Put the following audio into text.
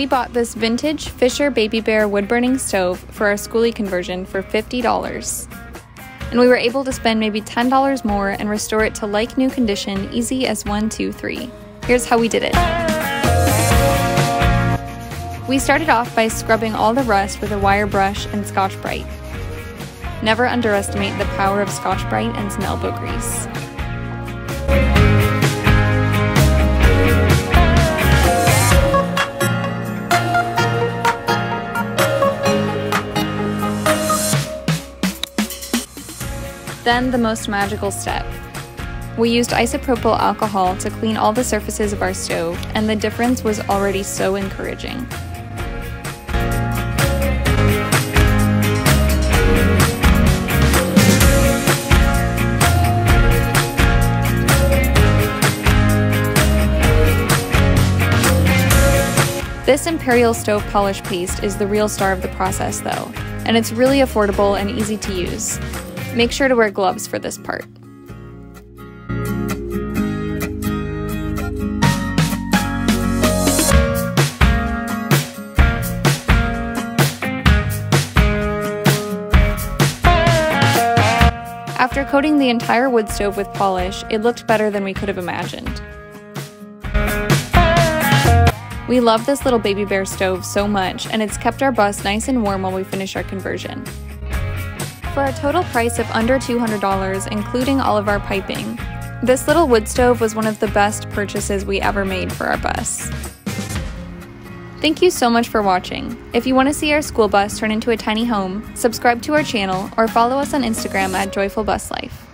We bought this vintage Fisher Baby Bear wood-burning stove for our skoolie conversion for $50. And we were able to spend maybe $10 more and restore it to like-new condition easy as 1, 2, 3. Here's how we did it. We started off by scrubbing all the rust with a wire brush and Scotch-Brite. Never underestimate the power of Scotch-Brite and some elbow grease. Then the most magical step. We used isopropyl alcohol to clean all the surfaces of our stove, and the difference was already so encouraging. This Imperial Stove Polish Paste is the real star of the process though, and it's really affordable and easy to use. Make sure to wear gloves for this part. After coating the entire wood stove with polish, it looked better than we could have imagined. We love this little Baby Bear stove so much, and it's kept our bus nice and warm while we finish our conversion. For a total price of under $200, including all of our piping, this little wood stove was one of the best purchases we ever made for our bus. Thank you so much for watching. If you want to see our school bus turn into a tiny home, subscribe to our channel or follow us on Instagram at Joyful Bus Life.